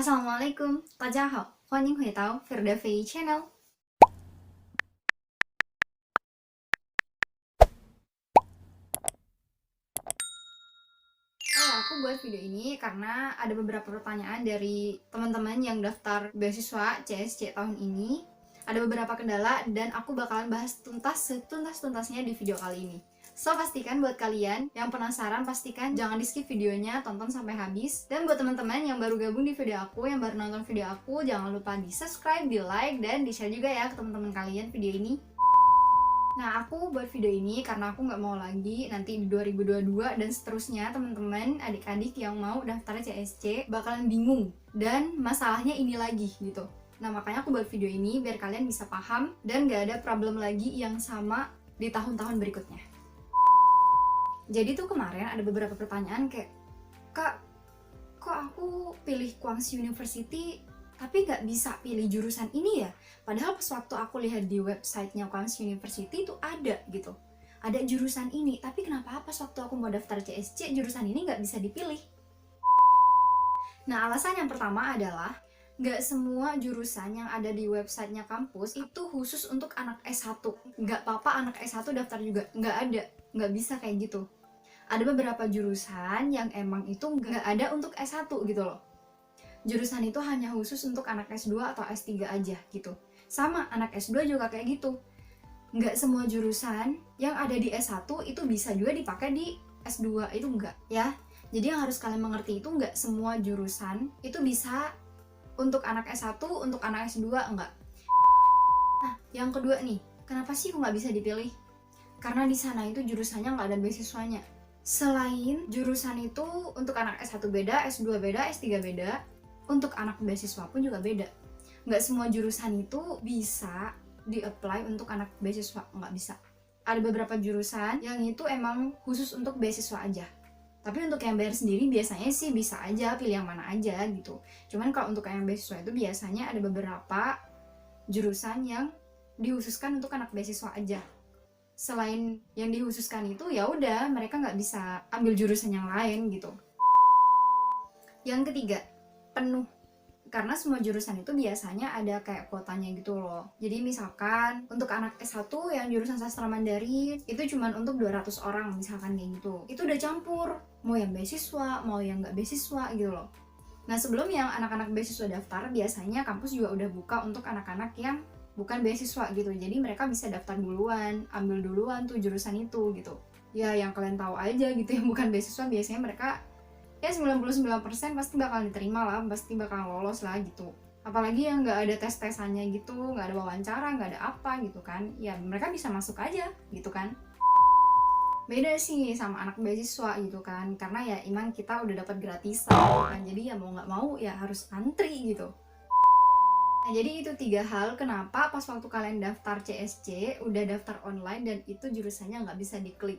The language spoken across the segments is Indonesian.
Assalamualaikum, 大家好，欢迎回到 Firda Fei Channel. Aku buat video ini karena ada beberapa pertanyaan dari teman-teman yang daftar beasiswa CSC tahun ini. Ada beberapa kendala dan aku bakalan bahas setuntas-tuntasnya di video kali ini. So, pastikan buat kalian yang penasaran, pastikan jangan di skip videonya, tonton sampai habis. Dan buat teman-teman yang baru gabung di video aku, yang baru nonton video aku, jangan lupa di subscribe, di like, dan di share juga ya ke teman-teman kalian video ini. Nah, aku buat video ini karena aku nggak mau lagi nanti di 2022 dan seterusnya teman-teman, adik-adik yang mau daftar CSC bakalan bingung dan masalahnya ini lagi gitu. Nah, makanya aku buat video ini biar kalian bisa paham dan nggak ada problem lagi yang sama di tahun-tahun berikutnya. Jadi tuh kemarin ada beberapa pertanyaan kayak, Kak, kok aku pilih Kwangsi University tapi nggak bisa pilih jurusan ini ya? Padahal pas waktu aku lihat di websitenya Kwangsi University itu ada gitu. Ada jurusan ini, tapi kenapa pas waktu aku mau daftar CSC jurusan ini nggak bisa dipilih? Nah, alasan yang pertama adalah nggak semua jurusan yang ada di websitenya kampus itu khusus untuk anak S1. Nggak apa-apa anak S1 daftar juga, nggak ada. Nggak bisa kayak gitu. Ada beberapa jurusan yang emang itu nggak ada untuk S1 gitu loh. Jurusan itu hanya khusus untuk anak S2 atau S3 aja gitu. Sama, anak S2 juga kayak gitu. Nggak semua jurusan yang ada di S1 itu bisa juga dipakai di S2, itu enggak ya. Jadi yang harus kalian mengerti itu nggak semua jurusan itu bisa untuk anak S1, untuk anak S2, enggak. Nah, yang kedua nih, kenapa sih kok nggak bisa dipilih? Karena di sana itu jurusannya nggak ada beasiswanya. Selain jurusan itu untuk anak S1 beda, S2 beda, S3 beda, untuk anak beasiswa pun juga beda. Nggak semua jurusan itu bisa di-apply untuk anak beasiswa, nggak bisa. Ada beberapa jurusan yang itu emang khusus untuk beasiswa aja. Tapi untuk yang bayar sendiri biasanya sih bisa aja, pilih yang mana aja gitu. Cuman kalau untuk yang beasiswa itu biasanya ada beberapa jurusan yang dikhususkan untuk anak beasiswa aja. Selain yang dikhususkan itu ya udah mereka nggak bisa ambil jurusan yang lain gitu. Yang ketiga, penuh. Karena semua jurusan itu biasanya ada kayak kuotanya gitu loh. Jadi misalkan untuk anak S1 yang jurusan sastra Mandarin itu cuman untuk 200 orang misalkan kayak gitu. Itu udah campur, mau yang beasiswa, mau yang nggak beasiswa gitu loh. Nah, sebelum yang anak-anak beasiswa daftar, biasanya kampus juga udah buka untuk anak-anak yang bukan beasiswa gitu. Jadi mereka bisa daftar duluan, ambil duluan tuh jurusan itu gitu. Ya yang kalian tahu aja gitu, yang bukan beasiswa biasanya mereka ya 99% pasti bakal diterima lah, pasti bakal lolos lah gitu. Apalagi yang nggak ada tes-tesannya gitu, nggak ada wawancara, nggak ada apa gitu kan, ya mereka bisa masuk aja gitu kan. Beda sih sama anak beasiswa gitu kan, karena ya iman kita udah dapat gratisan gitu kan, jadi ya mau nggak mau ya harus antri gitu. Nah, jadi itu 3 hal kenapa pas waktu kalian daftar CSC udah daftar online dan itu jurusannya nggak bisa diklik.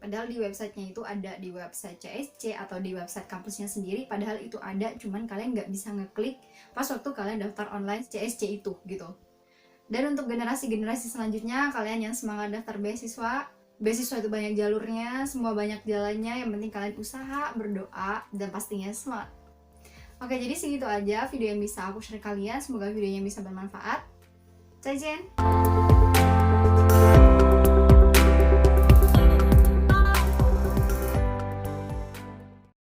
Padahal di websitenya itu ada, di website CSC atau di website kampusnya sendiri, padahal itu ada, cuman kalian nggak bisa ngeklik pas waktu kalian daftar online CSC itu gitu. Dan untuk generasi-generasi selanjutnya, kalian yang semangat daftar beasiswa, beasiswa itu banyak jalurnya, semua banyak jalannya, yang penting kalian usaha, berdoa, dan pastinya semangat. Oke, jadi segitu aja video yang bisa aku share kalian, semoga videonya bisa bermanfaat. 再见。